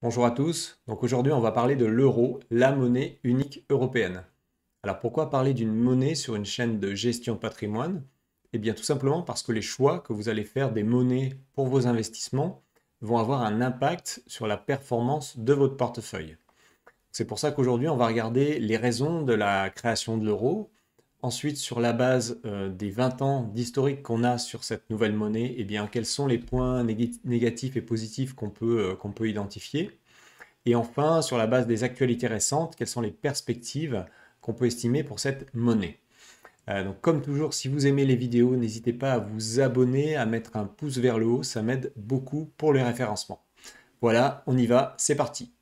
Bonjour à tous. Donc aujourd'hui, on va parler de l'euro, la monnaie unique européenne. Alors pourquoi parler d'une monnaie sur une chaîne de gestion de patrimoine? Eh bien tout simplement parce que les choix que vous allez faire des monnaies pour vos investissements vont avoir un impact sur la performance de votre portefeuille. C'est pour ça qu'aujourd'hui, on va regarder les raisons de la création de l'euro. Ensuite, sur la base des 20 ans d'historique qu'on a sur cette nouvelle monnaie, eh bien, quels sont les points négatifs et positifs qu'on peut identifier? Et enfin, sur la base des actualités récentes, quelles sont les perspectives qu'on peut estimer pour cette monnaie? Donc, comme toujours, si vous aimez les vidéos, n'hésitez pas à vous abonner, à mettre un pouce vers le haut, ça m'aide beaucoup pour le référencement. Voilà, on y va, c'est parti.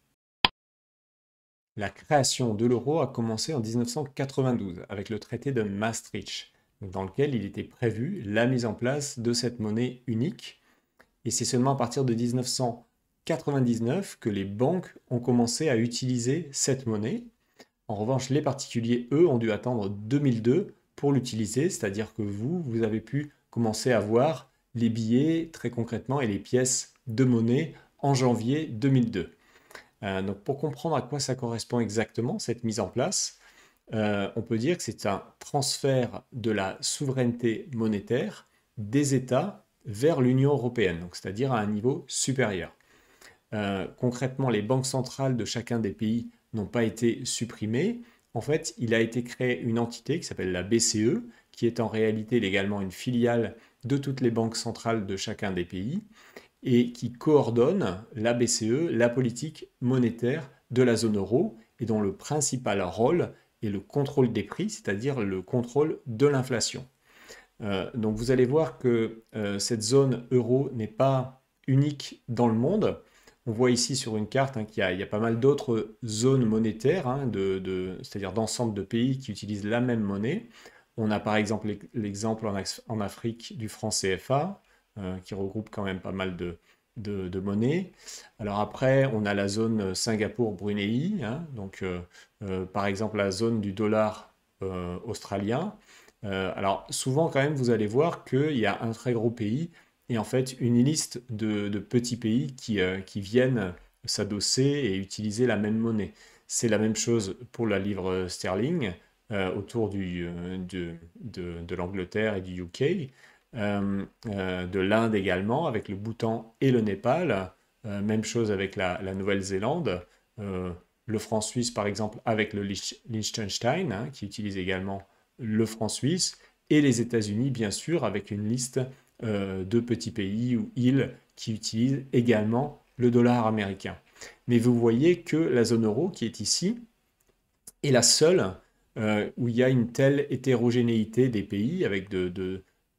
La création de l'euro a commencé en 1992 avec le traité de Maastricht, dans lequel il était prévu la mise en place de cette monnaie unique. Et c'est seulement à partir de 1999 que les banques ont commencé à utiliser cette monnaie. En revanche, les particuliers, eux, ont dû attendre 2002 pour l'utiliser, c'est-à-dire que vous avez pu commencer à voir les billets très concrètement et les pièces de monnaie en janvier 2002. Donc pour comprendre à quoi ça correspond exactement, cette mise en place, on peut dire que c'est un transfert de la souveraineté monétaire des États vers l'Union européenne, donc c'est-à-dire à un niveau supérieur. Concrètement, les banques centrales de chacun des pays n'ont pas été supprimées. En fait, il a été créé une entité qui s'appelle la BCE, qui est en réalité légalement une filiale de toutes les banques centrales de chacun des pays et qui coordonne la BCE, la politique monétaire de la zone euro et dont le principal rôle est le contrôle des prix, c'est-à-dire le contrôle de l'inflation. Donc vous allez voir que cette zone euro n'est pas unique dans le monde. On voit ici sur une carte qu'il y a pas mal d'autres zones monétaires, c'est-à-dire d'ensemble de pays qui utilisent la même monnaie. On a par exemple l'exemple en Afrique du franc CFA, qui regroupe quand même pas mal de monnaies. Alors après, on a la zone Singapour-Brunei, par exemple la zone du dollar australien. Alors souvent quand même, vous allez voir qu'il y a un très gros pays et en fait une liste de petits pays qui viennent s'adosser et utiliser la même monnaie. C'est la même chose pour la livre sterling autour de l'Angleterre et du UK, de l'Inde également avec le Bhoutan et le Népal, même chose avec la Nouvelle-Zélande, le franc suisse par exemple avec le Liechtenstein qui utilise également le franc suisse, et les États-Unis, bien sûr, avec une liste de petits pays ou îles qui utilisent également le dollar américain. Mais vous voyez que la zone euro, qui est ici, est la seule où il y a une telle hétérogénéité des pays, avec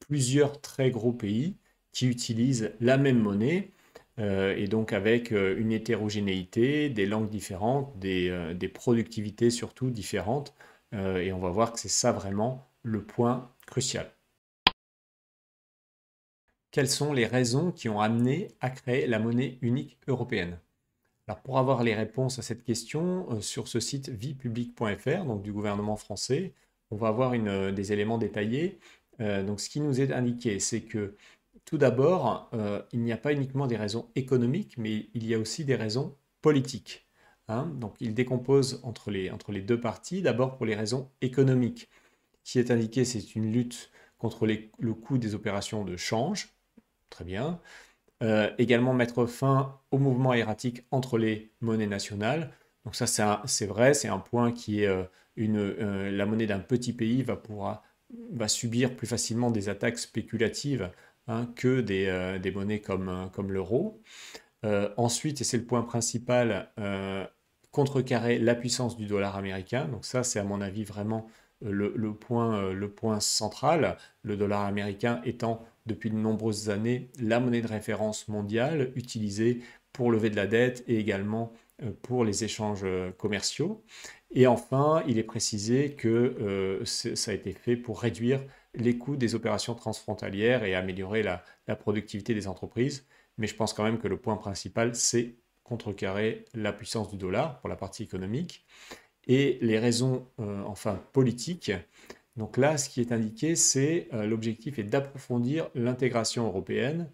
plusieurs très gros pays qui utilisent la même monnaie, et donc avec une hétérogénéité, des langues différentes, des productivités surtout différentes. Et on va voir que c'est ça vraiment le point crucial. Quelles sont les raisons qui ont amené à créer la monnaie unique européenne? Alors pour avoir les réponses à cette question, sur ce site viepublique.fr, donc du gouvernement français, on va avoir des éléments détaillés. Donc ce qui nous est indiqué, c'est que tout d'abord, il n'y a pas uniquement des raisons économiques, mais il y a aussi des raisons politiques. Donc il décompose entre les deux parties, d'abord pour les raisons économiques. Ce qui est indiqué, c'est une lutte contre le coût des opérations de change, très bien. Également mettre fin au mouvement erratique entre les monnaies nationales. Donc ça, c'est vrai, c'est un point qui est la monnaie d'un petit pays va subir plus facilement des attaques spéculatives que des monnaies comme l'euro. Ensuite, et c'est le point principal, contrecarrer la puissance du dollar américain. Donc ça, c'est à mon avis vraiment le point central, le dollar américain étant depuis de nombreuses années la monnaie de référence mondiale utilisée pour lever de la dette et également pour les échanges commerciaux. Et enfin, il est précisé que ça a été fait pour réduire les coûts des opérations transfrontalières et améliorer la productivité des entreprises. Mais je pense quand même que le point principal, c'est contrecarrer la puissance du dollar pour la partie économique et les raisons enfin politiques. Donc là, ce qui est indiqué, c'est l'objectif est d'approfondir l'intégration européenne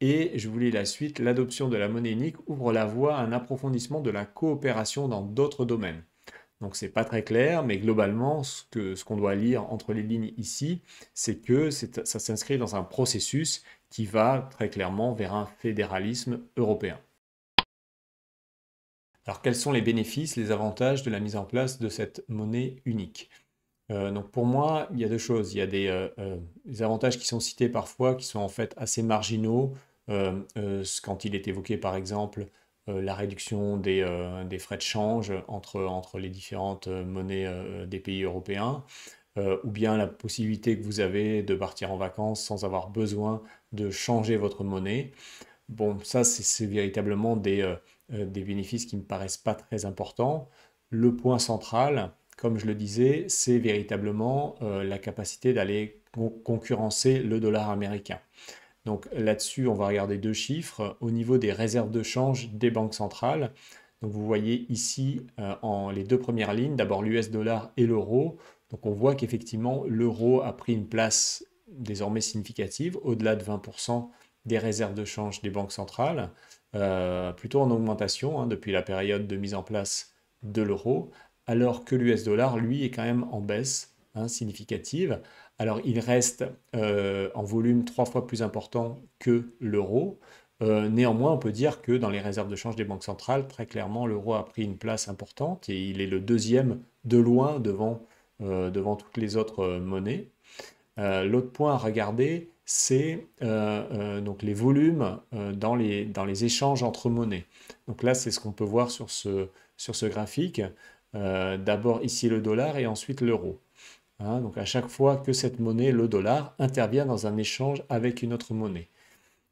Et je vous lis la suite, l'adoption de la monnaie unique ouvre la voie à un approfondissement de la coopération dans d'autres domaines. Donc c'est pas très clair, mais globalement, ce qu'on doit lire entre les lignes ici, c'est que ça s'inscrit dans un processus qui va très clairement vers un fédéralisme européen. Alors quels sont les bénéfices, les avantages de la mise en place de cette monnaie unique? Donc pour moi, il y a deux choses. Il y a des avantages qui sont cités parfois, qui sont en fait assez marginaux. Quand il est évoqué par exemple la réduction des frais de change entre les différentes monnaies des pays européens, ou bien la possibilité que vous avez de partir en vacances sans avoir besoin de changer votre monnaie. Bon, ça, c'est véritablement des bénéfices qui ne me paraissent pas très importants. Le point central, comme je le disais, c'est véritablement la capacité d'aller concurrencer le dollar américain. Donc là-dessus, on va regarder deux chiffres. Au niveau des réserves de change des banques centrales, donc vous voyez ici en les deux premières lignes, d'abord l'US dollar et l'euro. Donc on voit qu'effectivement, l'euro a pris une place désormais significative, au-delà de 20% des réserves de change des banques centrales, plutôt en augmentation depuis la période de mise en place de l'euro, alors que l'US dollar, lui, est quand même en baisse significative. Alors il reste en volume 3 fois plus important que l'euro. Néanmoins, on peut dire que dans les réserves de change des banques centrales, très clairement, l'euro a pris une place importante et il est le deuxième de loin devant toutes les autres monnaies. L'autre point à regarder, c'est donc les volumes dans les échanges entre monnaies. Donc là, c'est ce qu'on peut voir sur ce graphique. D'abord ici le dollar et ensuite l'euro. Donc à chaque fois que cette monnaie, le dollar, intervient dans un échange avec une autre monnaie.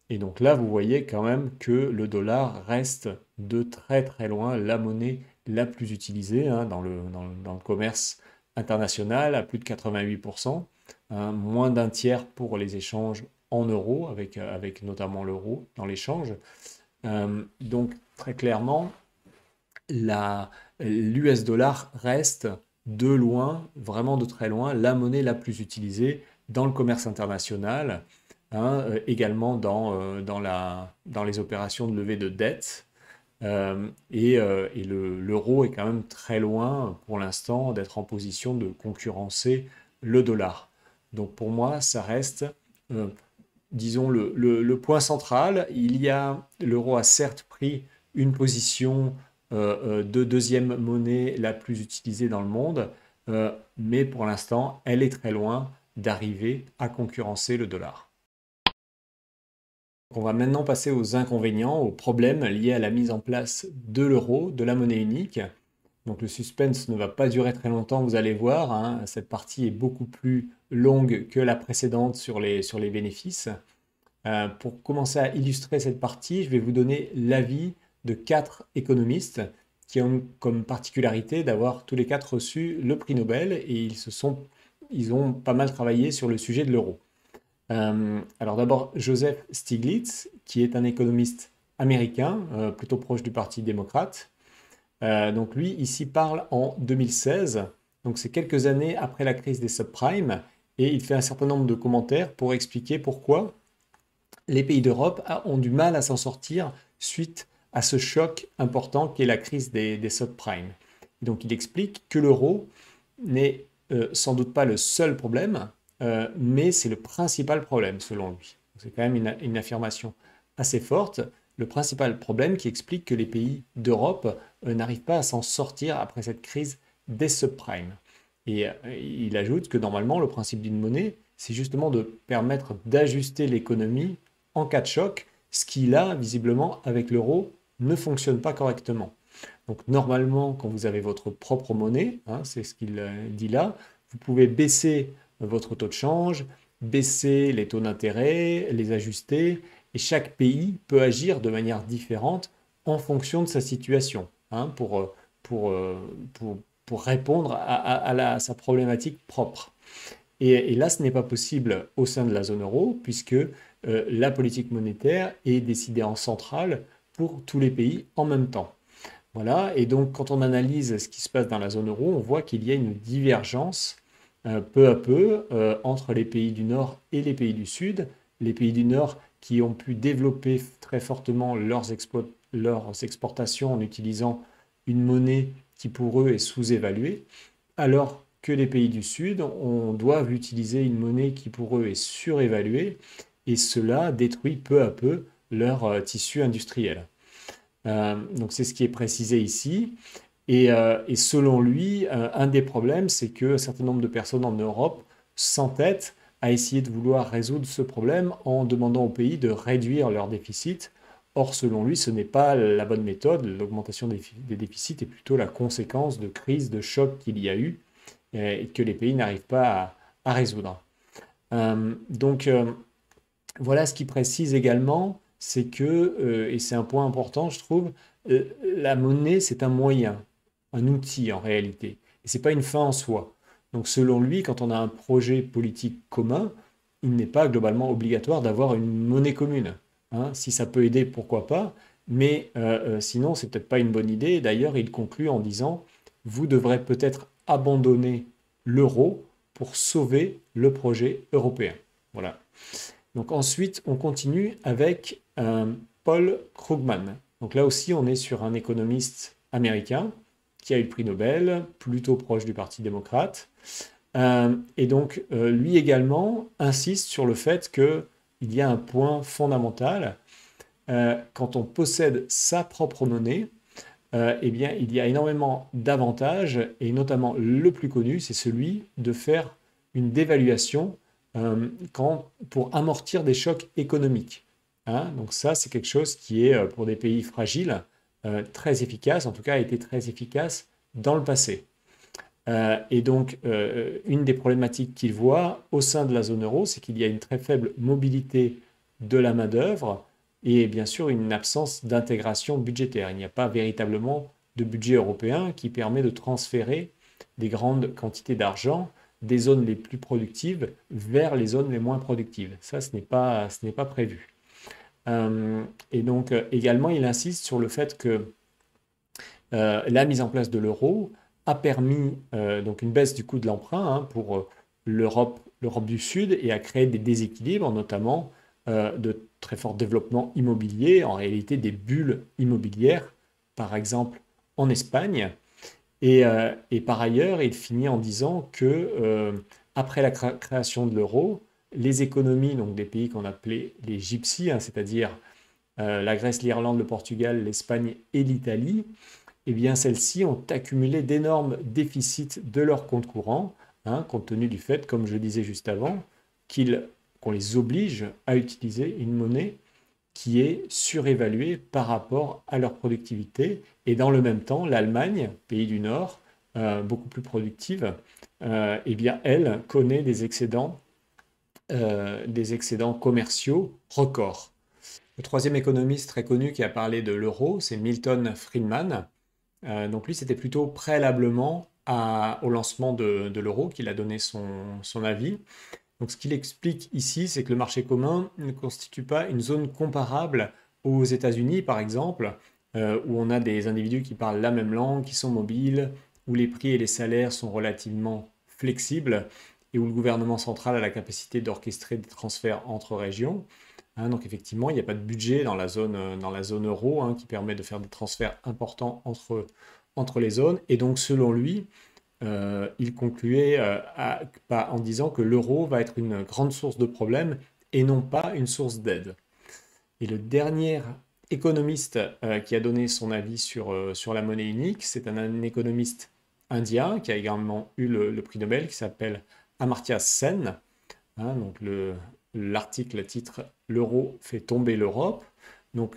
Et donc là, vous voyez quand même que le dollar reste de très très loin la monnaie la plus utilisée dans le commerce international, à plus de 88%, moins d'un tiers pour les échanges en euros, avec notamment l'euro dans l'échange. Donc très clairement, l'US dollar reste de loin, vraiment de très loin, la monnaie la plus utilisée dans le commerce international, également dans les opérations de levée de dette. Et l'euro est quand même très loin pour l'instant d'être en position de concurrencer le dollar. Donc pour moi, ça reste, disons, le point central. L'euro a certes pris une position de deuxième monnaie la plus utilisée dans le monde, mais pour l'instant, elle est très loin d'arriver à concurrencer le dollar. On va maintenant passer aux inconvénients, aux problèmes liés à la mise en place de l'euro, de la monnaie unique. Donc le suspense ne va pas durer très longtemps, vous allez voir. Cette partie est beaucoup plus longue que la précédente sur les bénéfices. Pour commencer à illustrer cette partie, je vais vous donner l'avis de 4 économistes qui ont comme particularité d'avoir tous les 4 reçu le prix Nobel et ils ont pas mal travaillé sur le sujet de l'euro. Alors d'abord, Joseph Stiglitz, qui est un économiste américain, plutôt proche du Parti démocrate. Donc lui, ici, parle en 2016, donc c'est quelques années après la crise des subprimes, et il fait un certain nombre de commentaires pour expliquer pourquoi les pays d'Europe ont du mal à s'en sortir suite à ce choc important qu'est la crise des subprimes. Donc il explique que l'euro n'est sans doute pas le seul problème, mais c'est le principal problème selon lui. C'est quand même une affirmation assez forte. Le principal problème qui explique que les pays d'Europe n'arrivent pas à s'en sortir après cette crise des subprimes. Et il ajoute que normalement, le principe d'une monnaie, c'est justement de permettre d'ajuster l'économie en cas de choc, ce qui là, visiblement, avec l'euro, ne fonctionne pas correctement. Donc normalement, quand vous avez votre propre monnaie, c'est ce qu'il dit là, vous pouvez baisser votre taux de change, baisser les taux d'intérêt, les ajuster, et chaque pays peut agir de manière différente en fonction de sa situation, pour répondre à sa problématique propre. Et là, ce n'est pas possible au sein de la zone euro, puisque la politique monétaire est décidée en centrale pour tous les pays en même temps. Voilà, et donc quand on analyse ce qui se passe dans la zone euro, on voit qu'il y a une divergence peu à peu entre les pays du Nord et les pays du Sud. Les pays du Nord qui ont pu développer très fortement leurs exportations en utilisant une monnaie qui pour eux est sous-évaluée, alors que les pays du Sud doivent utiliser une monnaie qui pour eux est surévaluée, et cela détruit peu à peu leur tissu industriel. Donc c'est ce qui est précisé ici. Et selon lui, un des problèmes, c'est qu'un certain nombre de personnes en Europe s'entêtent à essayer de vouloir résoudre ce problème en demandant aux pays de réduire leur déficit. Or, selon lui, ce n'est pas la bonne méthode. L'augmentation des déficits est plutôt la conséquence de crises, de chocs qu'il y a eu et que les pays n'arrivent pas à résoudre. Donc, voilà ce qu'il précise également, c'est que, et c'est un point important, je trouve, la monnaie, c'est un moyen, un outil en réalité. Et ce n'est pas une fin en soi. Donc selon lui, quand on a un projet politique commun, il n'est pas globalement obligatoire d'avoir une monnaie commune. Hein. Si ça peut aider, pourquoi pas, mais sinon, c'est peut-être pas une bonne idée. D'ailleurs, il conclut en disant, vous devrez peut-être abandonner l'euro pour sauver le projet européen. Voilà. Donc ensuite, on continue avec Paul Krugman. Donc là aussi, on est sur un économiste américain qui a eu le prix Nobel, plutôt proche du Parti démocrate. Et donc, lui également insiste sur le fait qu'il y a un point fondamental. Quand on possède sa propre monnaie, eh bien, il y a énormément d'avantages, et notamment le plus connu, c'est celui de faire une dévaluation pour amortir des chocs économiques. Hein. Donc ça, c'est quelque chose qui est, pour des pays fragiles, très efficace, en tout cas a été très efficace dans le passé. Et donc, une des problématiques qu'il voit au sein de la zone euro, c'est qu'il y a une très faible mobilité de la main-d'œuvre et bien sûr une absence d'intégration budgétaire. Il n'y a pas véritablement de budget européen qui permet de transférer des grandes quantités d'argent des zones les plus productives vers les zones les moins productives. Ça, ce n'est pas prévu. Et donc, également, il insiste sur le fait que la mise en place de l'euro a permis donc une baisse du coût de l'emprunt pour l'Europe du Sud et a créé des déséquilibres, notamment de très fort développement immobilier, en réalité des bulles immobilières, par exemple en Espagne. Et par ailleurs, il finit en disant que après la création de l'euro, les économies donc, des pays qu'on appelait les gypsies, c'est-à-dire la Grèce, l'Irlande, le Portugal, l'Espagne et l'Italie, eh bien celles-ci ont accumulé d'énormes déficits de leurs comptes courants, compte tenu du fait, comme je disais juste avant, qu'on les oblige à utiliser une monnaie qui est surévaluée par rapport à leur productivité. Et dans le même temps, l'Allemagne, pays du Nord, beaucoup plus productive, eh bien, elle connaît des excédents commerciaux records. Le troisième économiste très connu qui a parlé de l'euro, c'est Milton Friedman. Donc lui, c'était plutôt préalablement au lancement de l'euro qu'il a donné son avis. Donc ce qu'il explique ici, c'est que le marché commun ne constitue pas une zone comparable aux États-Unis, par exemple, où on a des individus qui parlent la même langue, qui sont mobiles, où les prix et les salaires sont relativement flexibles et où le gouvernement central a la capacité d'orchestrer des transferts entre régions. Donc effectivement, il n'y a pas de budget dans la zone euro qui permet de faire des transferts importants entre les zones. Et donc selon lui, il concluait en disant que l'euro va être une grande source de problèmes et non pas une source d'aide. Et le dernier économiste qui a donné son avis sur la monnaie unique, c'est un économiste indien qui a également eu le prix Nobel, qui s'appelle Amartya Sen. Donc l'article titre "L'euro fait tomber l'Europe". Donc,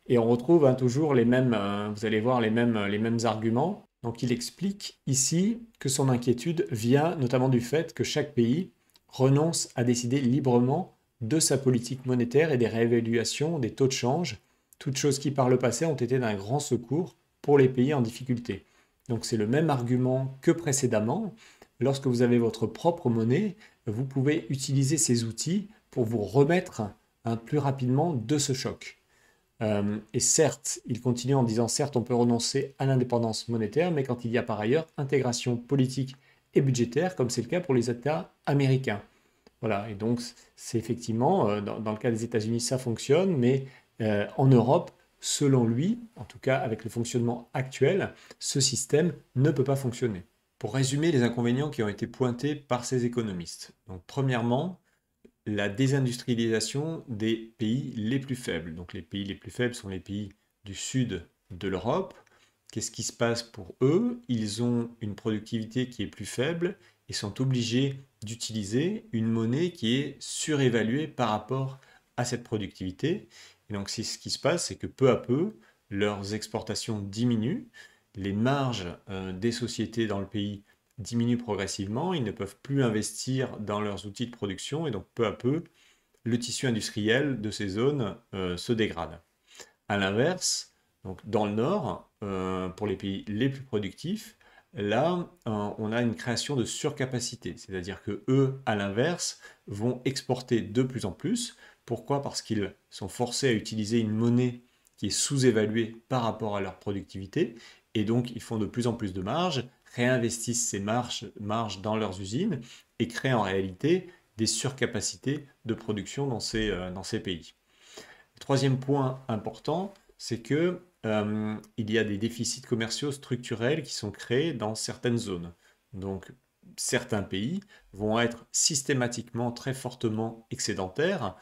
et on retrouve toujours les mêmes, vous allez voir les mêmes arguments. Donc il explique ici que son inquiétude vient notamment du fait que chaque pays renonce à décider librement de sa politique monétaire et des réévaluations des taux de change, toutes choses qui par le passé ont été d'un grand secours pour les pays en difficulté. Donc c'est le même argument que précédemment. Lorsque vous avez votre propre monnaie, vous pouvez utiliser ces outils pour vous remettre plus rapidement de ce choc. Et certes, il continue en disant, certes, on peut renoncer à l'indépendance monétaire, mais quand il y a par ailleurs intégration politique et budgétaire, comme c'est le cas pour les États américains. Voilà, et donc c'est effectivement, dans le cas des États-Unis, ça fonctionne, mais en Europe, selon lui, en tout cas avec le fonctionnement actuel, ce système ne peut pas fonctionner. Pour résumer les inconvénients qui ont été pointés par ces économistes. Donc, premièrement, la désindustrialisation des pays les plus faibles. Donc les pays les plus faibles sont les pays du sud de l'Europe. Qu'est-ce qui se passe pour eux? Ils ont une productivité qui est plus faible et sont obligés d'utiliser une monnaie qui est surévaluée par rapport à cette productivité. Et donc ce qui se passe, c'est que peu à peu, leurs exportations diminuent, les marges des sociétés dans le pays diminuent progressivement, ils ne peuvent plus investir dans leurs outils de production et donc peu à peu, le tissu industriel de ces zones se dégrade. À l'inverse, donc dans le nord, pour les pays les plus productifs, là, on a une création de surcapacité, c'est-à-dire que eux, à l'inverse, vont exporter de plus en plus. Pourquoi? Parce qu'ils sont forcés à utiliser une monnaie qui est sous-évaluée par rapport à leur productivité, et donc ils font de plus en plus de marge, réinvestissent ces marges dans leurs usines et créent en réalité des surcapacités de production dans ces pays. Troisième point important, c'est que il y a des déficits commerciaux structurels qui sont créés dans certaines zones. Donc, certains pays vont être systématiquement très fortement excédentaires,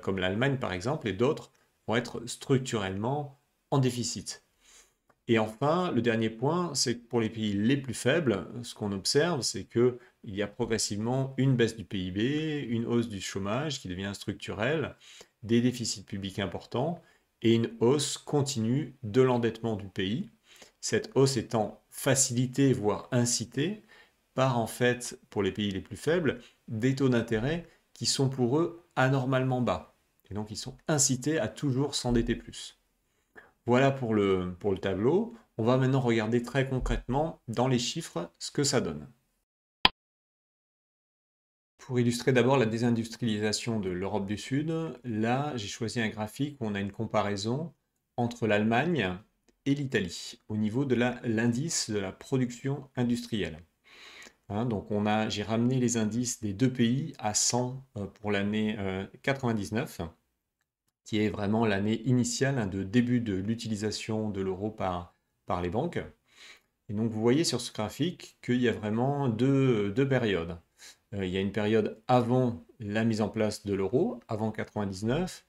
comme l'Allemagne par exemple, et d'autres vont être structurellement en déficit. Et enfin, le dernier point, c'est que pour les pays les plus faibles, ce qu'on observe, c'est qu'il y a progressivement une baisse du PIB, une hausse du chômage qui devient structurelle, des déficits publics importants et une hausse continue de l'endettement du pays. Cette hausse étant facilitée, voire incitée, par en fait, pour les pays les plus faibles, des taux d'intérêt qui sont pour eux anormalement bas. Et donc ils sont incités à toujours s'endetter plus. Voilà pour le tableau. On va maintenant regarder très concrètement dans les chiffres ce que ça donne. Pour illustrer d'abord la désindustrialisation de l'Europe du Sud, là j'ai choisi un graphique où on a une comparaison entre l'Allemagne et l'Italie au niveau de l'indice de la production industrielle. Hein, donc j'ai ramené les indices des deux pays à 100 pour l'année 99, qui est vraiment l'année initiale de début de l'utilisation de l'euro par les banques. Et donc vous voyez sur ce graphique qu'il y a vraiment deux périodes. Il y a une période avant la mise en place de l'euro, avant 99,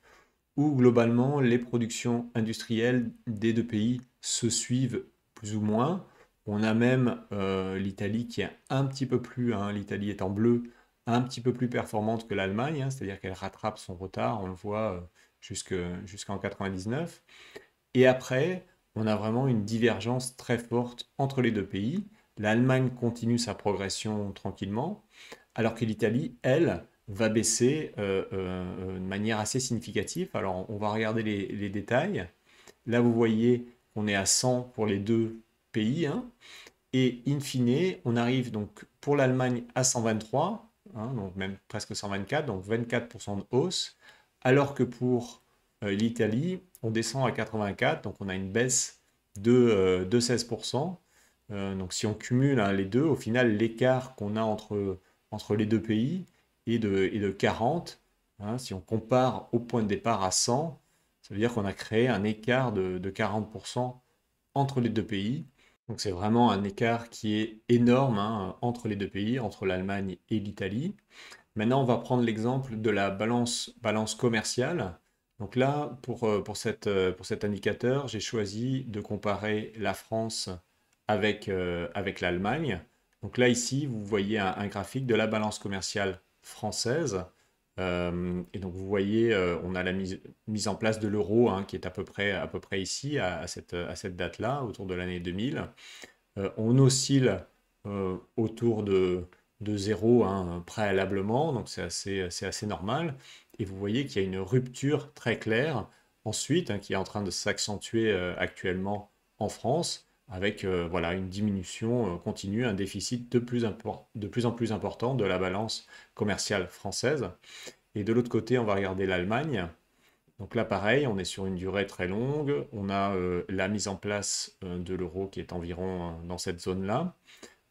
où globalement les productions industrielles des deux pays se suivent plus ou moins. On a même l'Italie qui est un petit peu plus, hein, l'Italie est en bleu, un petit peu plus performante que l'Allemagne, hein, c'est-à-dire qu'elle rattrape son retard, on le voit jusqu'en 99. Et après, on a vraiment une divergence très forte entre les deux pays. L'Allemagne continue sa progression tranquillement, alors que l'Italie, elle, va baisser de manière assez significative. Alors, on va regarder les détails. Là, vous voyez qu'on est à 100 pour les deux pays, hein, et in fine, on arrive donc pour l'Allemagne à 123, hein, donc même presque 124, donc 24% de hausse, alors que pour l'Italie, on descend à 84, donc on a une baisse de 16%. Donc si on cumule, hein, les deux, au final, l'écart qu'on a entre les deux pays est de 40. Hein. Si on compare au point de départ à 100, ça veut dire qu'on a créé un écart de 40% entre les deux pays. Donc c'est vraiment un écart qui est énorme, hein, entre les deux pays, entre l'Allemagne et l'Italie. Maintenant, on va prendre l'exemple de la balance commerciale. Donc là, pour cet indicateur, j'ai choisi de comparer la France avec l'Allemagne. Donc là, ici, vous voyez un graphique de la balance commerciale française. Et donc, vous voyez, on a la mise en place de l'euro, hein, qui est à peu près ici, à cette date-là, autour de l'année 2000. On oscille autour de 0, hein, préalablement, donc c'est assez normal. Et vous voyez qu'il y a une rupture très claire ensuite, hein, qui est en train de s'accentuer actuellement en France, avec voilà, une diminution continue, un déficit de plus en plus important de la balance commerciale française. Et de l'autre côté, on va regarder l'Allemagne. Donc là, pareil, on est sur une durée très longue. On a la mise en place de l'euro qui est environ dans cette zone-là.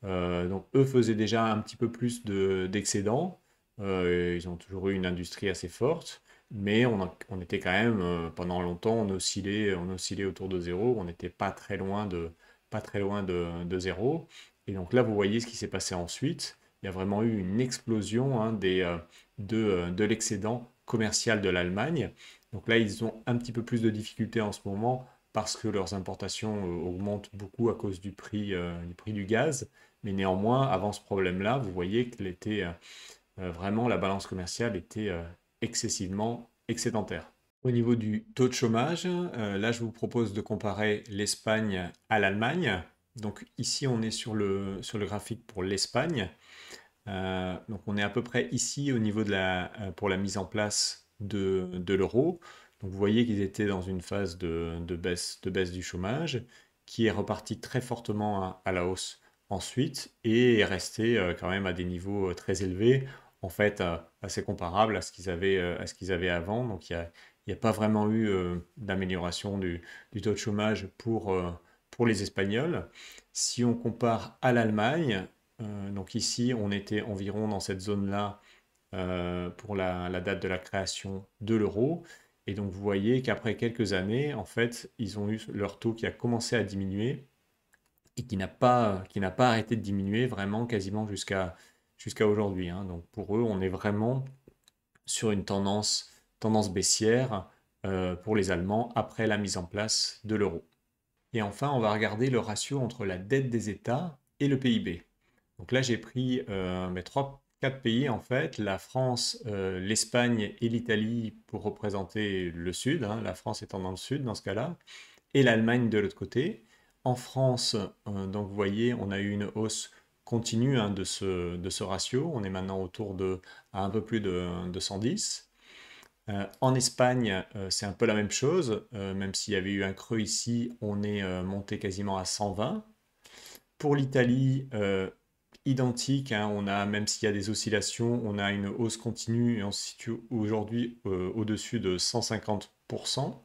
Donc eux faisaient déjà un petit peu plus d'excédents. Ils ont toujours eu une industrie assez forte, mais on était quand même, pendant longtemps, on oscillait autour de zéro, on n'était pas très loin de zéro. Et donc là, vous voyez ce qui s'est passé ensuite. Il y a vraiment eu une explosion hein, de l'excédent commercial de l'Allemagne. Donc là, ils ont un petit peu plus de difficultés en ce moment parce que leurs importations augmentent beaucoup à cause du prix du gaz. Mais néanmoins, avant ce problème-là, vous voyez que vraiment la balance commerciale était excessivement excédentaire. Au niveau du taux de chômage, là je vous propose de comparer l'Espagne à l'Allemagne. Donc ici on est sur le graphique pour l'Espagne. Donc on est à peu près ici au niveau pour la mise en place de l'euro. Donc vous voyez qu'ils étaient dans une phase de baisse du chômage qui est reparti très fortement à la hausse ensuite et est resté quand même à des niveaux très élevés, en fait assez comparables à ce qu'ils avaient avant. Donc il n'y a pas vraiment eu d'amélioration du taux de chômage pour les Espagnols. Si on compare à l'Allemagne, donc ici, on était environ dans cette zone-là pour la date de la création de l'euro. Et donc, vous voyez qu'après quelques années, en fait, ils ont eu leur taux qui a commencé à diminuer et qui n'a pas arrêté de diminuer vraiment quasiment jusqu'à aujourd'hui, hein. Donc, pour eux, on est vraiment sur une tendance baissière pour les Allemands après la mise en place de l'euro. Et enfin, on va regarder le ratio entre la dette des États et le PIB. Donc là, j'ai pris mes quatre pays en fait, la France, l'Espagne et l'Italie pour représenter le sud, hein, la France étant dans le sud dans ce cas-là, et l'Allemagne de l'autre côté. En France, donc vous voyez, on a eu une hausse continue hein, de ce ratio. On est maintenant à un peu plus de 110. En Espagne, c'est un peu la même chose, même s'il y avait eu un creux ici, on est monté quasiment à 120. Pour l'Italie, identique, hein, même s'il y a des oscillations, on a une hausse continue et on se situe aujourd'hui au-dessus de 150%.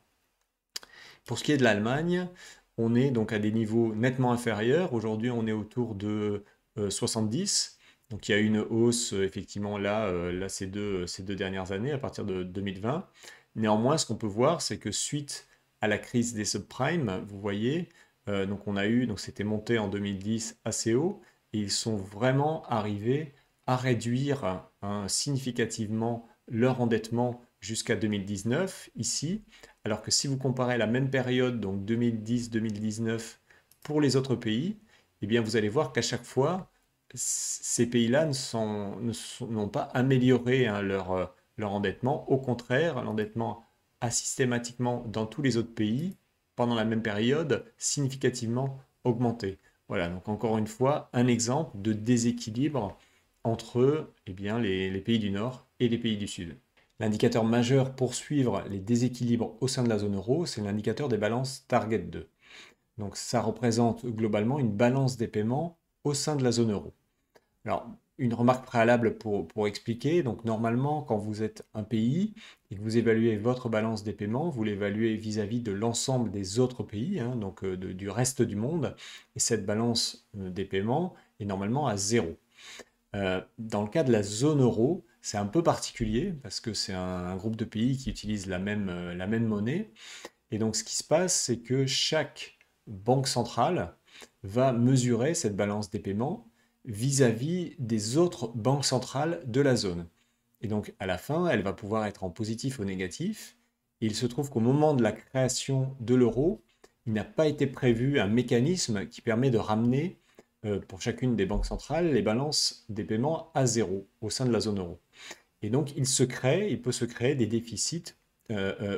Pour ce qui est de l'Allemagne, on est donc à des niveaux nettement inférieurs. Aujourd'hui, on est autour de 70. Donc il y a eu une hausse effectivement là ces deux dernières années, à partir de 2020. Néanmoins, ce qu'on peut voir, c'est que suite à la crise des subprimes, vous voyez, donc c'était monté en 2010 assez haut, et ils sont vraiment arrivés à réduire hein, significativement leur endettement jusqu'à 2019 ici, alors que si vous comparez la même période, donc 2010-2019, pour les autres pays, eh bien vous allez voir qu'à chaque fois, ces pays-là n'ont pas amélioré hein, leur endettement. Au contraire, l'endettement a systématiquement, dans tous les autres pays, pendant la même période, significativement augmenté. Voilà, donc encore une fois, un exemple de déséquilibre entre eh bien, les pays du Nord et les pays du Sud. L'indicateur majeur pour suivre les déséquilibres au sein de la zone euro, c'est l'indicateur des balances Target 2. Donc ça représente globalement une balance des paiements au sein de la zone euro. Alors, une remarque préalable pour expliquer. Donc, normalement, quand vous êtes un pays et que vous évaluez votre balance des paiements, vous l'évaluez vis-à-vis de l'ensemble des autres pays, hein, donc du reste du monde. Et cette balance des paiements est normalement à zéro. Dans le cas de la zone euro, c'est un peu particulier parce que c'est un groupe de pays qui utilisent la même monnaie. Et donc, ce qui se passe, c'est que chaque banque centrale va mesurer cette balance des paiements vis-à-vis des autres banques centrales de la zone. Et donc, à la fin, elle va pouvoir être en positif ou négatif. Et il se trouve qu'au moment de la création de l'euro, il n'a pas été prévu un mécanisme qui permet de ramener, pour chacune des banques centrales, les balances des paiements à zéro au sein de la zone euro. Et donc, il peut se créer des déficits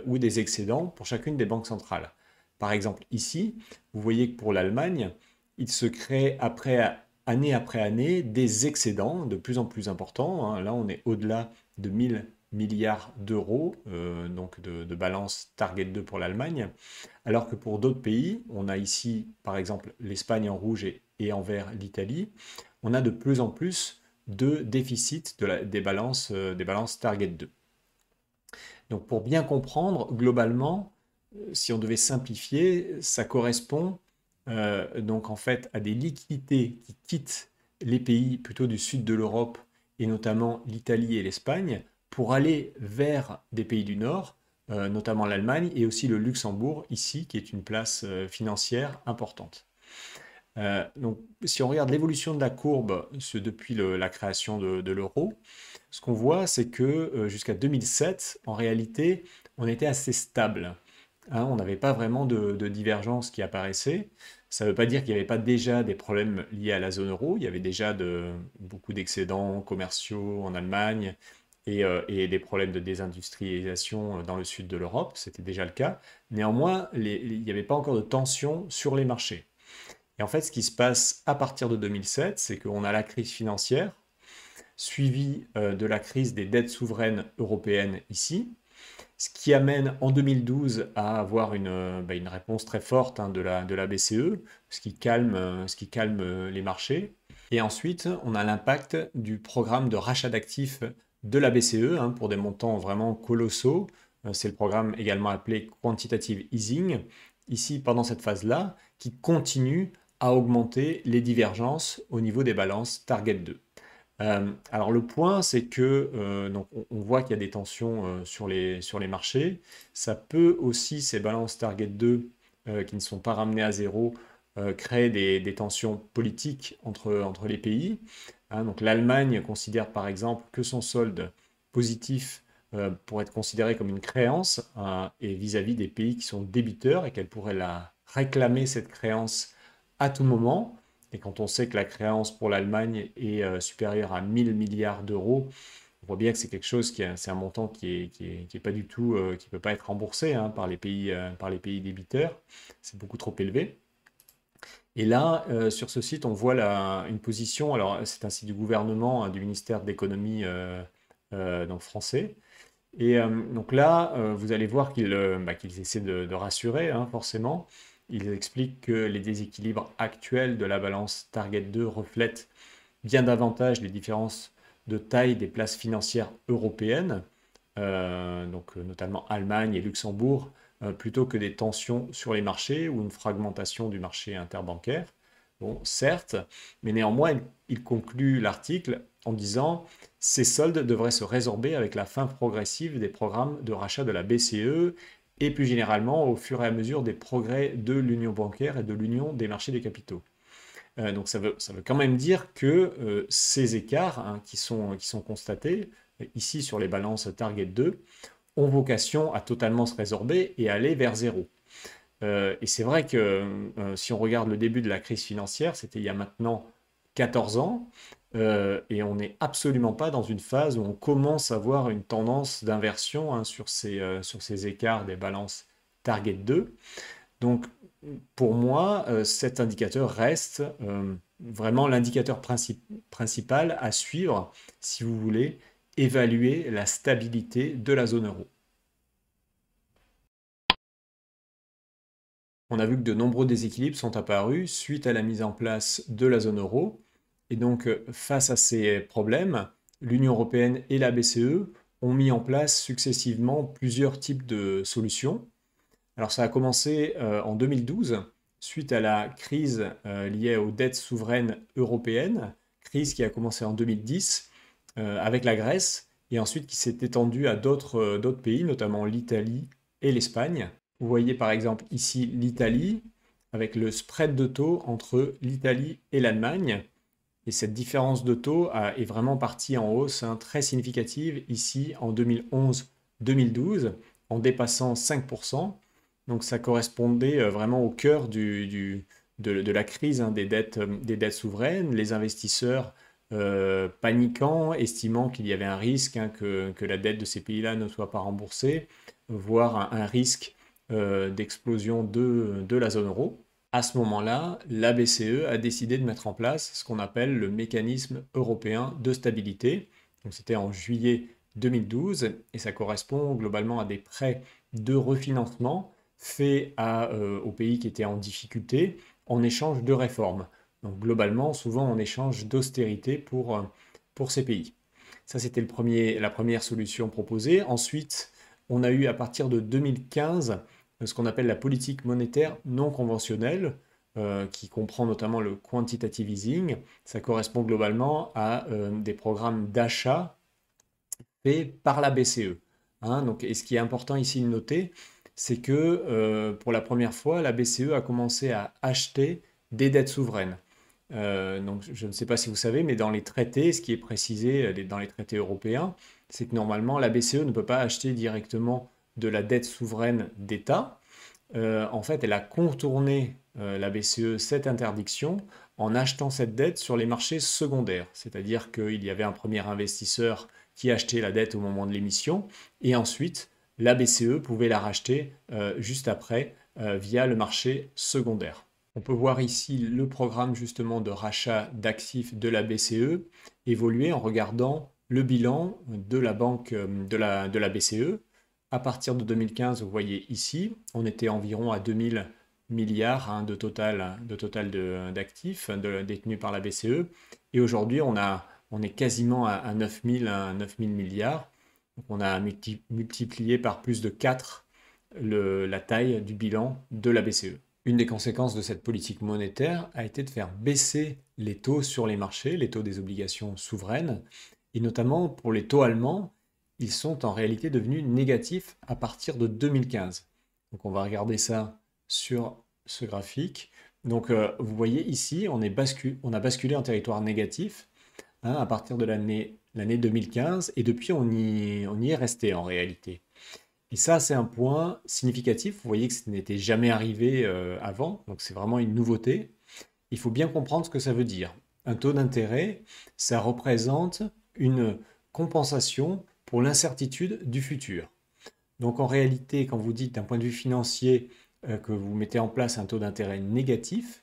ou des excédents pour chacune des banques centrales. Par exemple, ici, vous voyez que pour l'Allemagne, il se crée année après année des excédents de plus en plus importants, hein. Là, on est au-delà de 1000 milliards d'euros, donc de balance Target 2 pour l'Allemagne, alors que pour d'autres pays, on a ici par exemple l'Espagne en rouge et en vert l'Italie, on a de plus en plus de déficit des balances Target 2. Donc pour bien comprendre, globalement, si on devait simplifier, ça correspond donc en fait à des liquidités qui quittent les pays plutôt du sud de l'Europe et notamment l'Italie et l'Espagne, pour aller vers des pays du Nord, notamment l'Allemagne et aussi le Luxembourg, ici, qui est une place financière importante. Donc, si on regarde l'évolution de la courbe depuis la création de l'euro, ce qu'on voit, c'est que jusqu'à 2007, en réalité, on était assez stable. Hein, on n'avait pas vraiment de divergence qui apparaissait. Ça ne veut pas dire qu'il n'y avait pas déjà des problèmes liés à la zone euro. Il y avait déjà beaucoup d'excédents commerciaux en Allemagne et des problèmes de désindustrialisation dans le sud de l'Europe. C'était déjà le cas. Néanmoins, il n'y avait pas encore de tension sur les marchés. Et en fait, ce qui se passe à partir de 2007, c'est qu'on a la crise financière, suivie de la crise des dettes souveraines européennes ici, ce qui amène en 2012 à avoir une réponse très forte de la BCE, ce qui calme les marchés. Et ensuite, on a l'impact du programme de rachat d'actifs de la BCE pour des montants vraiment colossaux. C'est le programme également appelé Quantitative Easing, ici pendant cette phase-là, qui continue à augmenter les divergences au niveau des balances Target 2. Alors le point, c'est que donc on voit qu'il y a des tensions sur les marchés. Ça peut aussi, ces balances Target 2 qui ne sont pas ramenées à zéro, créer des tensions politiques entre les pays. Donc l'Allemagne considère par exemple que son solde positif pourrait être considéré comme une créance et vis-à-vis des pays qui sont débiteurs et qu'elle pourrait la réclamer cette créance à tout moment. Et quand on sait que la créance pour l'Allemagne est supérieure à 1000 milliards d'euros, on voit bien que c'est quelque chose c'est un montant qui est pas du tout, qui peut pas être remboursé par les pays débiteurs. C'est beaucoup trop élevé. Et là, sur ce site, on voit une position. Alors, c'est un site du gouvernement, du ministère de l'économie donc français. Et donc là, vous allez voir qu'ils essaient de rassurer, forcément. Ils expliquent que les déséquilibres actuels de la balance Target 2 reflètent bien davantage les différences de taille des places financières européennes, donc notamment Allemagne et Luxembourg, plutôt que des tensions sur les marchés ou une fragmentation du marché interbancaire. Bon, certes, mais néanmoins, il conclut l'article en disant ces soldes devraient se résorber avec la fin progressive des programmes de rachat de la BCE et plus généralement au fur et à mesure des progrès de l'union bancaire et de l'union des marchés des capitaux. Donc ça veut quand même dire que ces écarts qui sont constatés ici sur les balances Target 2 ont vocation à totalement se résorber et aller vers zéro. Et c'est vrai que si on regarde le début de la crise financière, c'était il y a maintenant 14 ans, et on n'est absolument pas dans une phase où on commence à voir une tendance d'inversion sur ces écarts des balances Target 2. Donc pour moi, cet indicateur reste vraiment l'indicateur principal à suivre si vous voulez évaluer la stabilité de la zone euro. On a vu que de nombreux déséquilibres sont apparus suite à la mise en place de la zone euro. Et donc, face à ces problèmes, l'Union européenne et la BCE ont mis en place successivement plusieurs types de solutions. Alors, ça a commencé en 2012, suite à la crise liée aux dettes souveraines européennes, crise qui a commencé en 2010 avec la Grèce, et ensuite qui s'est étendue à d'autres pays, notamment l'Italie et l'Espagne. Vous voyez par exemple ici l'Italie, avec le spread de taux entre l'Italie et l'Allemagne. Et cette différence de taux est vraiment partie en hausse très significative ici en 2011-2012, en dépassant 5%. Donc ça correspondait vraiment au cœur de la crise des dettes souveraines. Les investisseurs paniquant, estimant qu'il y avait un risque que la dette de ces pays-là ne soit pas remboursée, voire un risque d'explosion de la zone euro. À ce moment-là, la BCE a décidé de mettre en place ce qu'on appelle le mécanisme européen de stabilité. Donc c'était en juillet 2012 et ça correspond globalement à des prêts de refinancement faits aux pays qui étaient en difficulté en échange de réformes. Donc globalement, souvent en échange d'austérité pour ces pays. Ça, c'était la première solution proposée. Ensuite, on a eu à partir de 2015 ce qu'on appelle la politique monétaire non conventionnelle. qui comprend notamment le quantitative easing. Ça correspond globalement à des programmes d'achat faits par la BCE. Hein. Donc, et ce qui est important ici de noter, c'est que pour la première fois, la BCE a commencé à acheter des dettes souveraines. Donc, je ne sais pas si vous savez, mais dans les traités, ce qui est précisé dans les traités européens, c'est que normalement, la BCE ne peut pas acheter directement de la dette souveraine d'État. En fait, elle a contourné, la BCE, cette interdiction en achetant cette dette sur les marchés secondaires. C'est-à-dire qu'il y avait un premier investisseur qui achetait la dette au moment de l'émission, et ensuite, la BCE pouvait la racheter juste après via le marché secondaire. On peut voir ici le programme justement de rachat d'actifs de la BCE évoluer en regardant le bilan de la banque de la BCE. À partir de 2015, vous voyez ici, on était environ à 2000 milliards de total d'actifs détenus par la BCE. Et aujourd'hui, on est quasiment à 9000 milliards. Donc on a multiplié par plus de 4 la taille du bilan de la BCE. Une des conséquences de cette politique monétaire a été de faire baisser les taux sur les marchés, les taux des obligations souveraines, et notamment pour les taux allemands, ils sont en réalité devenus négatifs à partir de 2015. Donc on va regarder ça sur ce graphique. Donc vous voyez ici, on a basculé en territoire négatif à partir de l'année 2015, et depuis on y est resté en réalité. Et ça, c'est un point significatif. Vous voyez que ce n'était jamais arrivé avant, donc c'est vraiment une nouveauté. Il faut bien comprendre ce que ça veut dire. Un taux d'intérêt, ça représente une compensation pour l'incertitude du futur. Donc en réalité, quand vous dites d'un point de vue financier que vous mettez en place un taux d'intérêt négatif,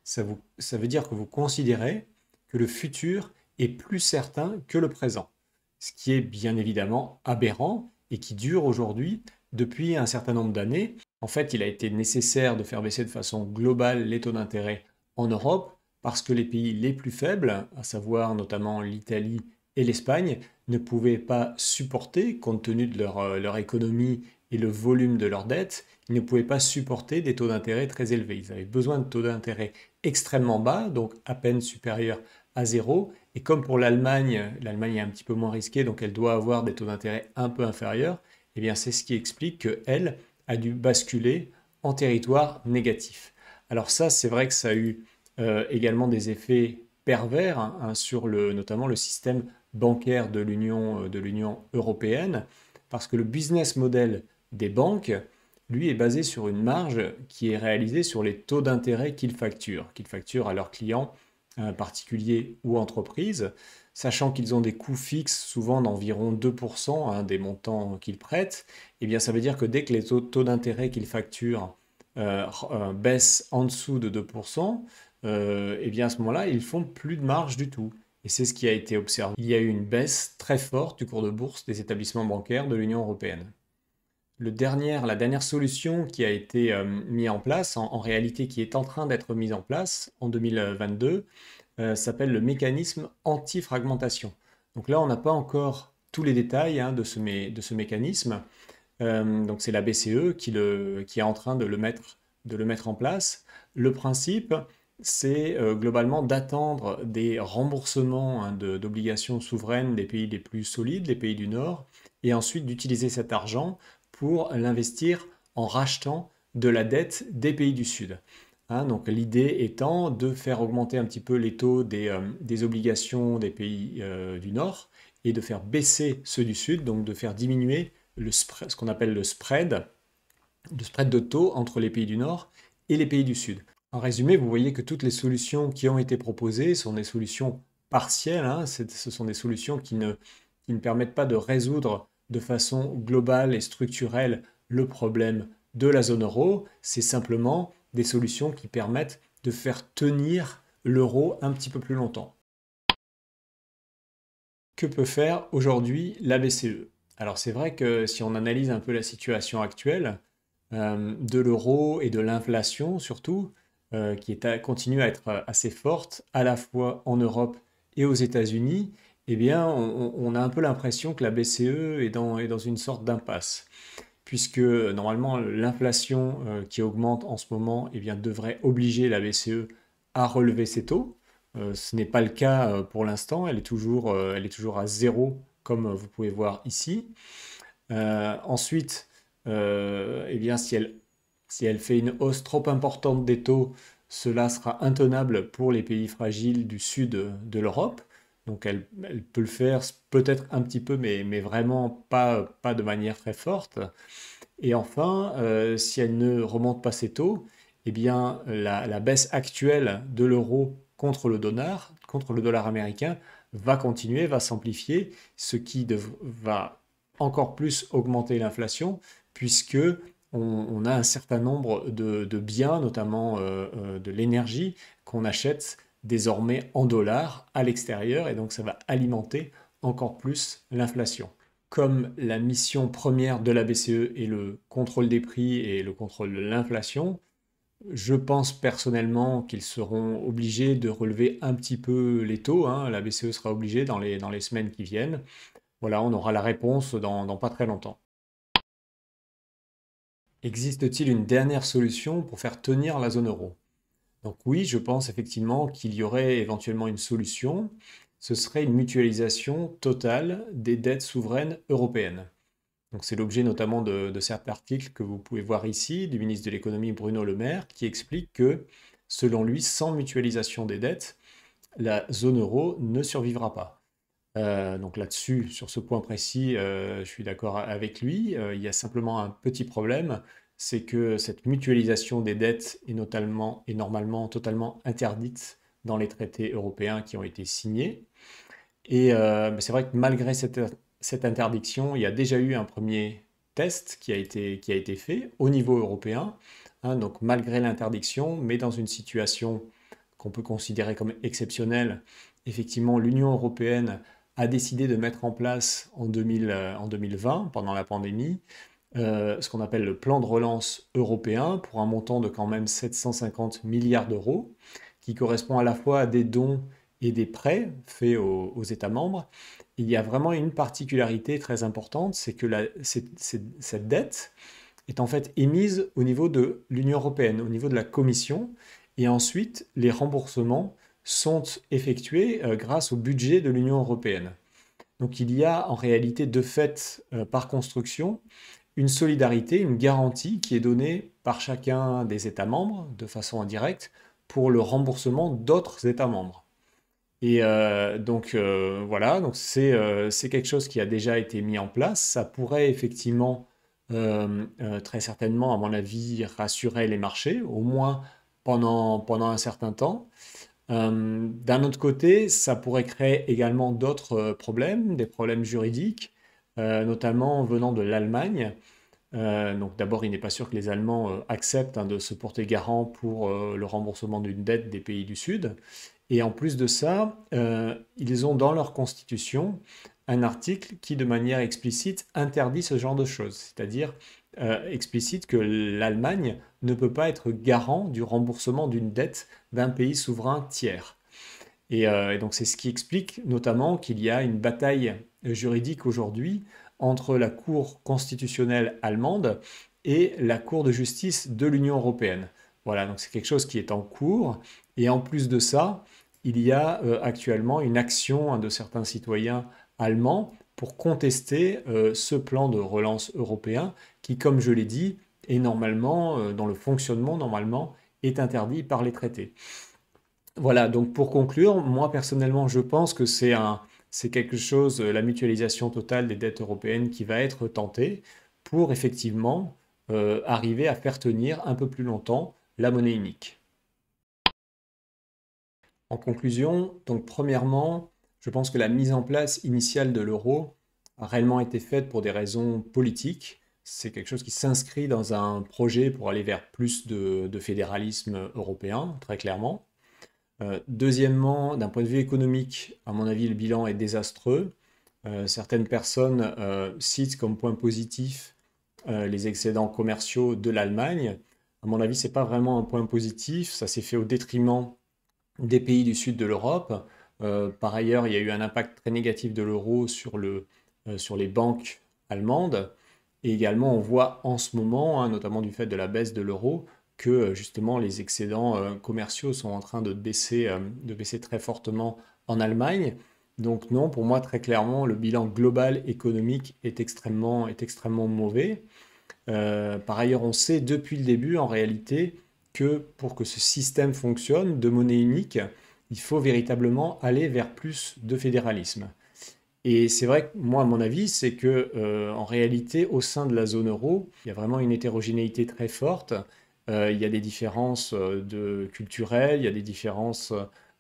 ça veut dire que vous considérez que le futur est plus certain que le présent. Ce qui est bien évidemment aberrant et qui dure aujourd'hui depuis un certain nombre d'années. En fait, il a été nécessaire de faire baisser de façon globale les taux d'intérêt en Europe parce que les pays les plus faibles, à savoir notamment l'Italie et l'Espagne, ne pouvaient pas supporter, compte tenu de leur économie et le volume de leurs dettes, ils ne pouvaient pas supporter des taux d'intérêt très élevés. Ils avaient besoin de taux d'intérêt extrêmement bas, donc à peine supérieurs à zéro. Et comme pour l'Allemagne, l'Allemagne est un petit peu moins risquée, donc elle doit avoir des taux d'intérêt un peu inférieurs, eh bien c'est ce qui explique qu'elle a dû basculer en territoire négatif. Alors ça, c'est vrai que ça a eu également des effets pervers sur notamment le système bancaire de l'Union européenne, parce que le business model des banques, lui, est basé sur une marge qui est réalisée sur les taux d'intérêt qu'ils facturent à leurs clients, particuliers ou entreprises, sachant qu'ils ont des coûts fixes souvent d'environ 2% des montants qu'ils prêtent. Eh bien, ça veut dire que dès que les taux d'intérêt qu'ils facturent baissent en dessous de 2%, eh bien à ce moment-là, ils font plus de marge du tout. Et c'est ce qui a été observé. Il y a eu une baisse très forte du cours de bourse des établissements bancaires de l'Union européenne. La dernière solution qui a été mise en place, en réalité qui est en train d'être mise en place en 2022, s'appelle le mécanisme anti-fragmentation. Donc là, on n'a pas encore tous les détails de ce mécanisme. Donc c'est la BCE qui est en train de le mettre en place. Le principe, c'est globalement d'attendre des remboursements d'obligations souveraines des pays les plus solides, les pays du Nord, et ensuite d'utiliser cet argent pour l'investir en rachetant de la dette des pays du Sud. Donc l'idée étant de faire augmenter un petit peu les taux des obligations des pays du Nord et de faire baisser ceux du Sud, donc de faire diminuer ce qu'on appelle le spread de taux entre les pays du Nord et les pays du Sud. En résumé, vous voyez que toutes les solutions qui ont été proposées sont des solutions partielles, ce sont des solutions qui ne permettent pas de résoudre de façon globale et structurelle le problème de la zone euro, c'est simplement des solutions qui permettent de faire tenir l'euro un petit peu plus longtemps. Que peut faire aujourd'hui la BCE? Alors c'est vrai que si on analyse un peu la situation actuelle de l'euro et de l'inflation surtout, qui continue à être assez forte à la fois en Europe et aux États-Unis, eh bien on a un peu l'impression que la BCE est dans une sorte d'impasse. puisque normalement l'inflation qui augmente en ce moment eh bien, devrait obliger la BCE à relever ses taux. Ce n'est pas le cas pour l'instant, elle est toujours à zéro, comme vous pouvez voir ici. Ensuite, eh bien, si elle fait une hausse trop importante des taux, cela sera intenable pour les pays fragiles du sud de l'Europe. Donc elle peut le faire peut-être un petit peu, mais vraiment pas de manière très forte. Et enfin, si elle ne remonte pas ses taux, eh bien, la baisse actuelle de l'euro contre le dollar américain, va continuer, va s'amplifier, ce qui va encore plus augmenter l'inflation, puisque on a un certain nombre de biens, notamment de l'énergie, qu'on achète désormais en dollars à l'extérieur, et donc ça va alimenter encore plus l'inflation. Comme la mission première de la BCE est le contrôle des prix et le contrôle de l'inflation, je pense personnellement qu'ils seront obligés de relever un petit peu les taux, hein. La BCE sera obligée dans les semaines qui viennent. Voilà, on aura la réponse dans pas très longtemps. Existe-t-il une dernière solution pour faire tenir la zone euro? Donc oui, je pense effectivement qu'il y aurait éventuellement une solution. Ce serait une mutualisation totale des dettes souveraines européennes. Donc c'est l'objet notamment de cet article que vous pouvez voir ici du ministre de l'économie Bruno Le Maire qui explique que selon lui, sans mutualisation des dettes, la zone euro ne survivra pas. Donc là-dessus, sur ce point précis, je suis d'accord avec lui. Il y a simplement un petit problème, c'est que cette mutualisation des dettes est normalement totalement interdite dans les traités européens qui ont été signés. Et c'est vrai que malgré cette interdiction, il y a déjà eu un premier test qui a été fait au niveau européen, hein. Donc malgré l'interdiction, mais dans une situation qu'on peut considérer comme exceptionnelle, effectivement, l'Union européenne a décidé de mettre en place en 2020, pendant la pandémie, ce qu'on appelle le plan de relance européen pour un montant de quand même 750 milliards d'euros, qui correspond à la fois à des dons et des prêts faits aux États membres. Il y a vraiment une particularité très importante, c'est que cette dette est en fait émise au niveau de l'Union européenne, au niveau de la Commission, et ensuite les remboursements sont effectués grâce au budget de l'Union européenne. Donc il y a en réalité de fait, par construction, une solidarité, une garantie qui est donnée par chacun des États membres de façon indirecte pour le remboursement d'autres États membres. Et voilà, donc c'est quelque chose qui a déjà été mis en place. Ça pourrait effectivement, très certainement, à mon avis, rassurer les marchés, au moins pendant un certain temps. D'un autre côté, ça pourrait créer également d'autres problèmes, des problèmes juridiques, notamment venant de l'Allemagne. Donc d'abord, il n'est pas sûr que les Allemands acceptent, hein, de se porter garant pour le remboursement d'une dette des pays du Sud. Et en plus de ça, ils ont dans leur constitution un article qui, de manière explicite, interdit ce genre de choses. C'est-à-dire explicite que l'Allemagne ne peut pas être garant du remboursement d'une dette d'un pays souverain tiers. Et donc c'est ce qui explique notamment qu'il y a une bataille juridique aujourd'hui entre la Cour constitutionnelle allemande et la Cour de justice de l'Union européenne. Voilà, donc c'est quelque chose qui est en cours. Et en plus de ça, il y a actuellement une action, hein, de certains citoyens allemands pour contester ce plan de relance européen qui, comme je l'ai dit, est normalement, dans le fonctionnement normalement, est interdit par les traités. Voilà, donc pour conclure, moi personnellement, je pense que c'est quelque chose, la mutualisation totale des dettes européennes qui va être tentée pour effectivement arriver à faire tenir un peu plus longtemps la monnaie unique. En conclusion, donc premièrement, je pense que la mise en place initiale de l'euro a réellement été faite pour des raisons politiques. C'est quelque chose qui s'inscrit dans un projet pour aller vers plus de fédéralisme européen, très clairement. Deuxièmement, d'un point de vue économique, à mon avis, le bilan est désastreux. Certaines personnes citent comme point positif les excédents commerciaux de l'Allemagne. À mon avis, ce n'est pas vraiment un point positif. Ça s'est fait au détriment des pays du sud de l'Europe. Par ailleurs, il y a eu un impact très négatif de l'euro sur les banques allemandes. Et également, on voit en ce moment, hein, notamment du fait de la baisse de l'euro, que justement les excédents commerciaux sont en train de baisser très fortement en Allemagne. Donc non, pour moi, très clairement, le bilan global économique est extrêmement mauvais. Par ailleurs, on sait depuis le début, en réalité, que pour que ce système fonctionne de monnaie unique, il faut véritablement aller vers plus de fédéralisme. Et c'est vrai que moi, à mon avis, c'est que en réalité, au sein de la zone euro, il y a vraiment une hétérogénéité très forte. Il y a des différences culturelles, il y a des différences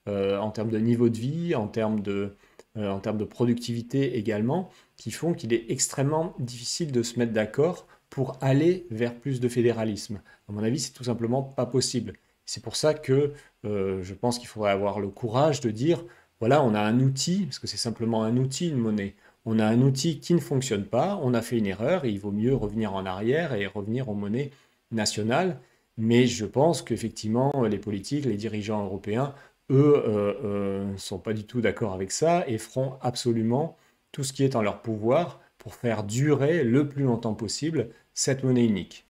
en termes de niveau de vie, en termes de productivité également, qui font qu'il est extrêmement difficile de se mettre d'accord pour aller vers plus de fédéralisme. À mon avis, c'est tout simplement pas possible. C'est pour ça que je pense qu'il faudrait avoir le courage de dire, voilà, on a un outil, parce que c'est simplement un outil, une monnaie. On a un outil qui ne fonctionne pas, on a fait une erreur, et il vaut mieux revenir en arrière et revenir aux monnaies nationales. Mais je pense qu'effectivement, les politiques, les dirigeants européens, eux, ne sont pas du tout d'accord avec ça et feront absolument tout ce qui est en leur pouvoir pour faire durer le plus longtemps possible cette monnaie unique.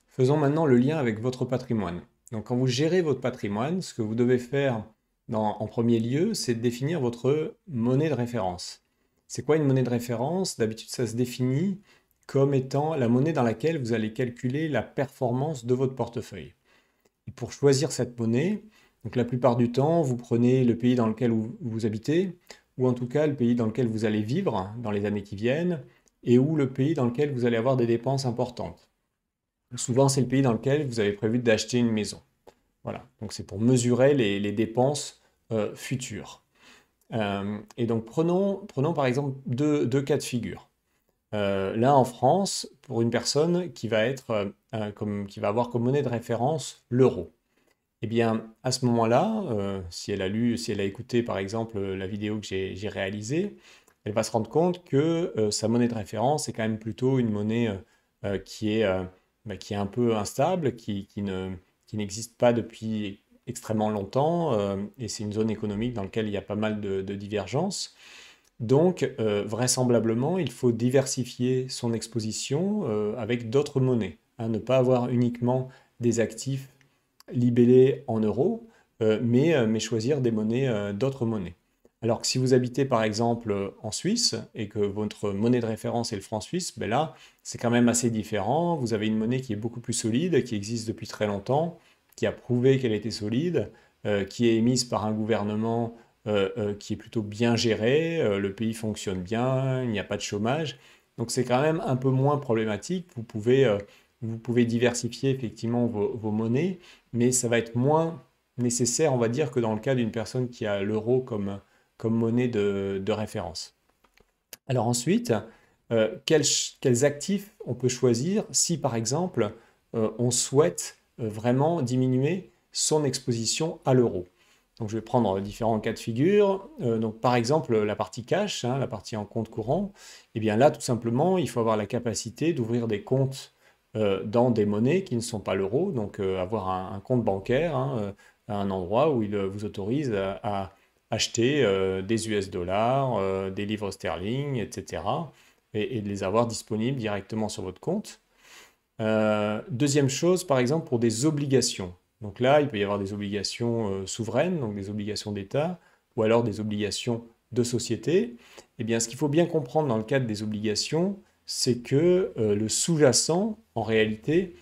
Faisons maintenant le lien avec votre patrimoine. Donc quand vous gérez votre patrimoine, ce que vous devez faire en premier lieu, c'est de définir votre monnaie de référence. C'est quoi une monnaie de référence? D'habitude, ça se définit comme étant la monnaie dans laquelle vous allez calculer la performance de votre portefeuille. Et pour choisir cette monnaie, donc la plupart du temps, vous prenez le pays dans lequel vous habitez, ou en tout cas le pays dans lequel vous allez vivre dans les années qui viennent, et ou le pays dans lequel vous allez avoir des dépenses importantes. Souvent, c'est le pays dans lequel vous avez prévu d'acheter une maison. Voilà, donc c'est pour mesurer les dépenses futures. Et donc prenons par exemple deux cas de figure. Là, en France, pour une personne qui va qui va avoir comme monnaie de référence l'euro. Eh bien, à ce moment-là, si elle a écouté par exemple la vidéo que j'ai réalisée, elle va se rendre compte que sa monnaie de référence est quand même plutôt une monnaie qui est un peu instable, qui n'existe pas depuis extrêmement longtemps, et c'est une zone économique dans laquelle il y a pas mal de divergences. Donc, vraisemblablement, il faut diversifier son exposition avec d'autres monnaies, hein, ne pas avoir uniquement des actifs libellés en euros, mais choisir des monnaies, d'autres monnaies. Alors que si vous habitez par exemple en Suisse et que votre monnaie de référence est le franc suisse, ben là, c'est quand même assez différent. Vous avez une monnaie qui est beaucoup plus solide, qui existe depuis très longtemps, qui a prouvé qu'elle était solide, qui est émise par un gouvernement qui est plutôt bien géré, le pays fonctionne bien, il n'y a pas de chômage. Donc c'est quand même un peu moins problématique. Vous pouvez diversifier effectivement vos monnaies, mais ça va être moins nécessaire, on va dire, que dans le cas d'une personne qui a l'euro comme monnaie de référence. Alors ensuite, quels actifs on peut choisir si par exemple on souhaite vraiment diminuer son exposition à l'euro. Donc je vais prendre différents cas de figure. Donc par exemple la partie cash, hein, la partie en compte courant, et bien là tout simplement il faut avoir la capacité d'ouvrir des comptes dans des monnaies qui ne sont pas l'euro, donc avoir un compte bancaire, hein, à un endroit où il vous autorise à acheter des US dollars, des livres sterling, etc. Et de les avoir disponibles directement sur votre compte. Deuxième chose, par exemple, pour des obligations. Donc là, il peut y avoir des obligations souveraines, donc des obligations d'État, ou alors des obligations de société. Eh bien, ce qu'il faut bien comprendre dans le cadre des obligations, c'est que le sous-jacent, en réalité,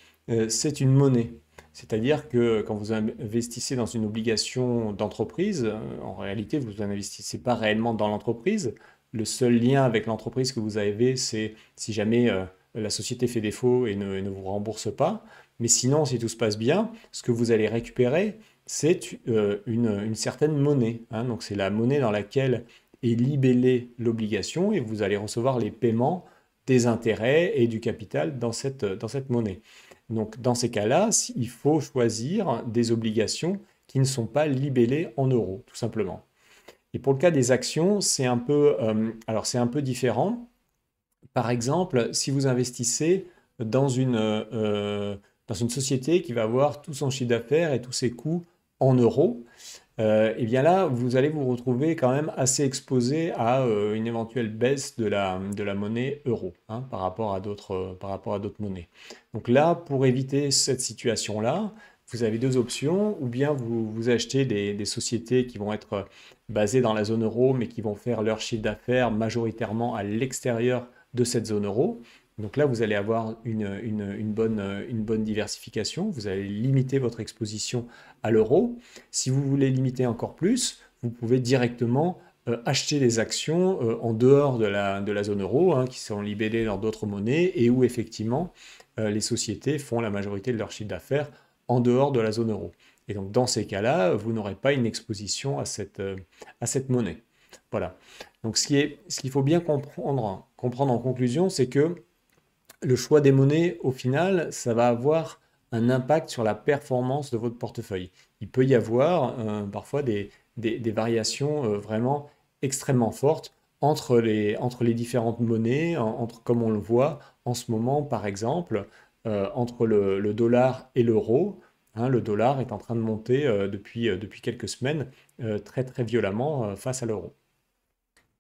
c'est une monnaie. C'est-à-dire que quand vous investissez dans une obligation d'entreprise, en réalité, vous n'investissez pas réellement dans l'entreprise. Le seul lien avec l'entreprise que vous avez, c'est si jamais la société fait défaut et ne vous rembourse pas. Mais sinon, si tout se passe bien, ce que vous allez récupérer, c'est une certaine monnaie, hein. Donc c'est la monnaie dans laquelle est libellée l'obligation et vous allez recevoir les paiements des intérêts et du capital dans cette monnaie. Donc dans ces cas-là, il faut choisir des obligations qui ne sont pas libellées en euros, tout simplement. Et pour le cas des actions, c'est un peu différent. Par exemple, si vous investissez dans une société qui va avoir tout son chiffre d'affaires et tous ses coûts en euros, et bien là, vous allez vous retrouver quand même assez exposé à une éventuelle baisse de la monnaie euro, hein, par rapport à d'autres monnaies. Donc là, pour éviter cette situation-là, vous avez deux options, ou bien vous achetez des sociétés qui vont être basées dans la zone euro, mais qui vont faire leur chiffre d'affaires majoritairement à l'extérieur de cette zone euro. Donc là, vous allez avoir une bonne diversification, vous allez limiter votre exposition à l'euro. Si vous voulez limiter encore plus, vous pouvez directement acheter des actions en dehors de la zone euro, hein, qui sont libellées dans d'autres monnaies et où effectivement les sociétés font la majorité de leur chiffre d'affaires en dehors de la zone euro. Et donc dans ces cas-là, vous n'aurez pas une exposition à cette monnaie. Voilà. Donc ce qu'il faut bien comprendre en conclusion, c'est que le choix des monnaies, au final, ça va avoir un impact sur la performance de votre portefeuille. Il peut y avoir parfois des variations vraiment extrêmement fortes entre les différentes monnaies, comme on le voit en ce moment, par exemple, entre le dollar et l'euro. Hein, le dollar est en train de monter depuis quelques semaines très très violemment face à l'euro.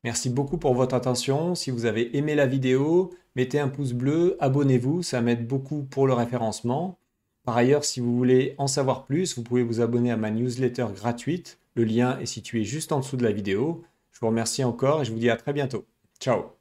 Merci beaucoup pour votre attention. Si vous avez aimé la vidéo, mettez un pouce bleu, abonnez-vous, ça m'aide beaucoup pour le référencement. Par ailleurs, si vous voulez en savoir plus, vous pouvez vous abonner à ma newsletter gratuite. Le lien est situé juste en dessous de la vidéo. Je vous remercie encore et je vous dis à très bientôt. Ciao!